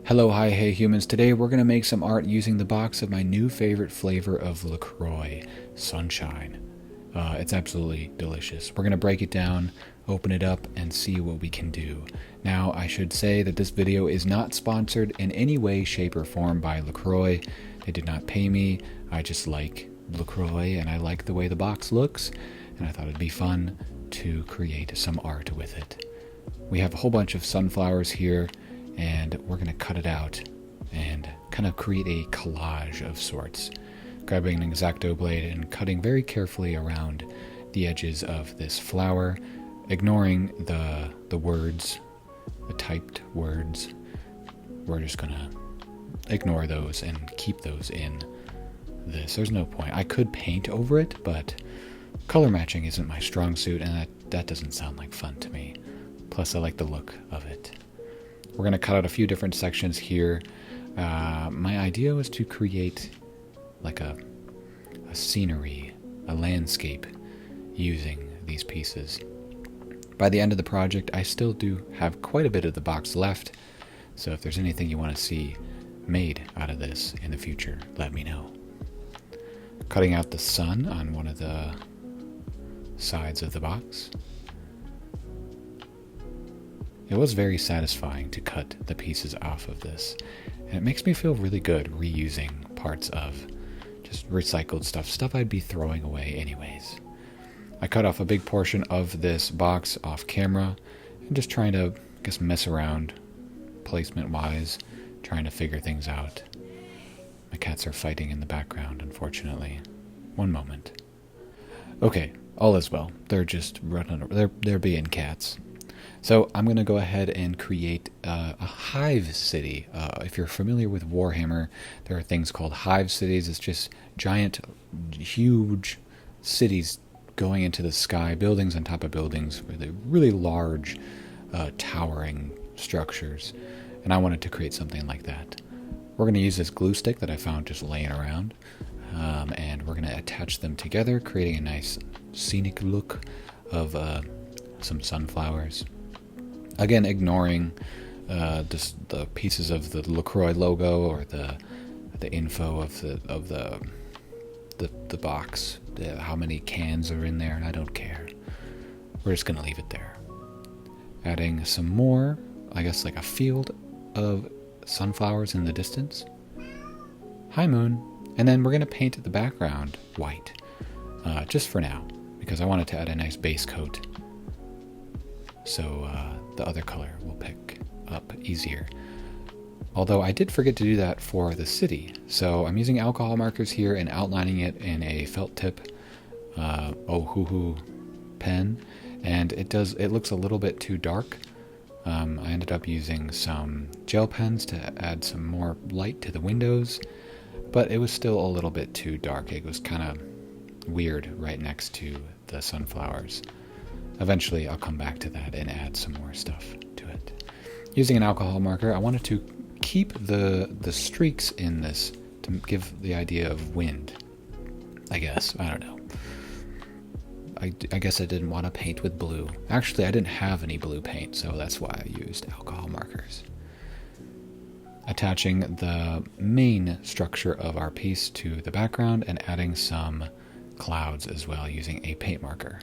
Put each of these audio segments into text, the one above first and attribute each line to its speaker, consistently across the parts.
Speaker 1: Hello, hi, hey humans. Today we're going to make some art using the box of my new favorite flavor of LaCroix, Sunshine. It's absolutely delicious. We're going to break it down, open it up, and see what we can do. Now, I should say that this video is not sponsored in any way, shape, or form by LaCroix. They did not pay me. I just like LaCroix, and I like the way the box looks, and I thought it'd be fun to create some art with it. We have a whole bunch of sunflowers here, and we're going to cut it out and kind of create a collage of sorts. Grabbing an X-Acto blade and cutting very carefully around the edges of this flower, ignoring the words, the typed words. We're just going to ignore those and keep those in this. There's no point. I could paint over it, but color matching isn't my strong suit, and that doesn't sound like fun to me. Plus, I like the look of it. We're going to cut out a few different sections here. My idea was to create like a scenery, a landscape using these pieces. By the end of the project, I still do have quite a bit of the box left, so if there's anything you want to see made out of this in the future, let me know. Cutting out the sun on one of the sides of the box. It was very satisfying to cut the pieces off of this, and it makes me feel really good reusing parts of just recycled stuff I'd be throwing away anyways. I cut off a big portion of this box off camera, and just trying to, I guess, mess around placement-wise, trying to figure things out. My cats are fighting in the background, unfortunately. One moment. Okay, all is well. They're just running, they're being cats. So I'm going to go ahead and create a hive city. If you're familiar with Warhammer, there are things called hive cities. It's just giant, huge cities going into the sky, buildings on top of buildings, really, really large, towering structures. And I wanted to create something like that. We're going to use this glue stick that I found just laying around, and we're going to attach them together, creating a nice scenic look of some sunflowers. Again, ignoring the pieces of the LaCroix logo or the info of the box, how many cans are in there. I don't care. We're just gonna leave it there. Adding some more, I guess, like a field of sunflowers in the distance. Hi, moon. And then we're gonna paint the background white, just for now, because I wanted to add a nice base coat. So the other color will pick up easier. Although I did forget to do that for the city. So I'm using alcohol markers here and outlining it in a felt tip Ohuhu pen. And it looks a little bit too dark. I ended up using some gel pens to add some more light to the windows. But it was still a little bit too dark. It was kind of weird right next to the sunflowers. Eventually, I'll come back to that and add some more stuff to it. Using an alcohol marker, I wanted to keep the streaks in this to give the idea of wind. I guess. I don't know. I guess I didn't want to paint with blue. Actually, I didn't have any blue paint, so that's why I used alcohol markers. Attaching the main structure of our piece to the background and adding some clouds as well using a paint marker.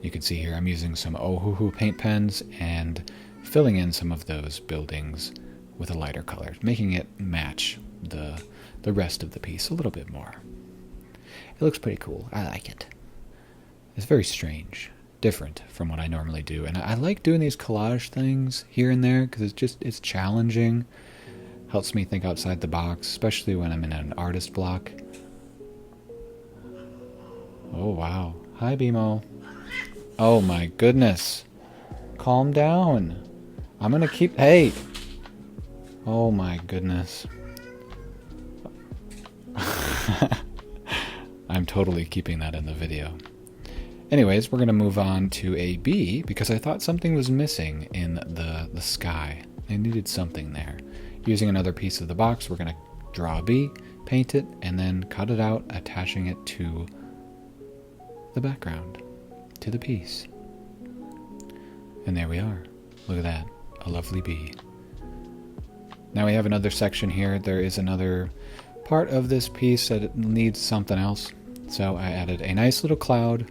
Speaker 1: You can see here I'm using some Ohuhu paint pens and filling in some of those buildings with a lighter color, making it match the rest of the piece a little bit more. It looks pretty cool. I like it. It's very strange, different from what I normally do. And I like doing these collage things here and there because it's challenging. Helps me think outside the box, especially when I'm in an artist block. Oh, wow. Hi, BMO. Oh my goodness. Calm down. I'm gonna keep... Hey! Oh my goodness. I'm totally keeping that in the video. Anyways, we're gonna move on to a bee because I thought something was missing in the sky. I needed something there. Using another piece of the box, we're gonna draw a bee, paint it, and then cut it out, attaching it to the background. To the piece. And there we are. Look at that. A lovely bee. Now we have another section here. There is another part of this piece that needs something else. So I added a nice little cloud.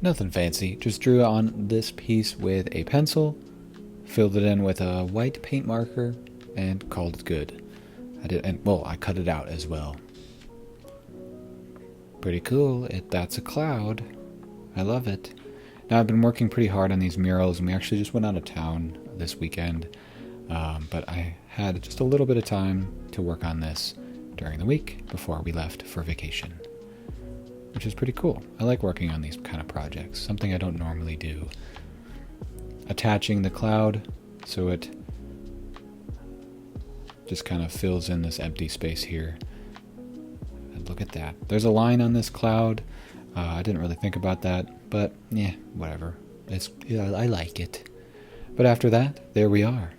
Speaker 1: Nothing fancy. Just drew on this piece with a pencil, filled it in with a white paint marker, and called it good. I cut it out as well. Pretty cool. That's a cloud. I love it. Now I've been working pretty hard on these murals, and we actually just went out of town this weekend. But I had just a little bit of time to work on this during the week before we left for vacation, which is pretty cool. I like working on these kind of projects, something I don't normally do. Attaching the cloud so it just kind of fills in this empty space here. And look at that. There's a line on this cloud. I didn't really think about that, but yeah, whatever. I like it. But after that, there we are.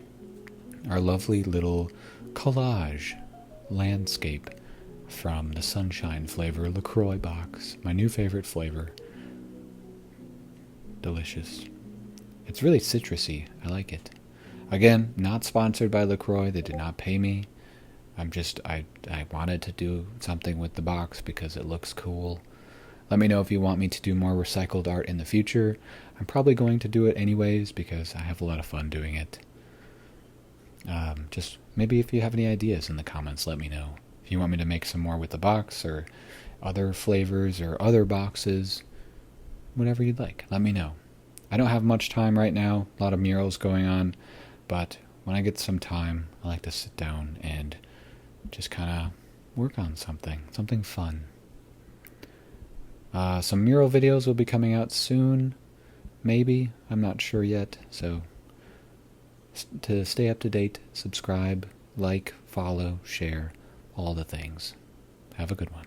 Speaker 1: Our lovely little collage landscape from the Sunshine flavor LaCroix box. My new favorite flavor. Delicious. It's really citrusy. I like it. Again, not sponsored by LaCroix. They did not pay me. I wanted to do something with the box because it looks cool. Let me know if you want me to do more recycled art in the future. I'm probably going to do it anyways because I have a lot of fun doing it. Just maybe if you have any ideas in the comments, let me know. If you want me to make some more with the box or other flavors or other boxes, whatever you'd like, let me know. I don't have much time right now, a lot of murals going on, but when I get some time, I like to sit down and just kind of work on something fun. Some mural videos will be coming out soon, maybe, I'm not sure yet, so to stay up to date, subscribe, like, follow, share, all the things. Have a good one.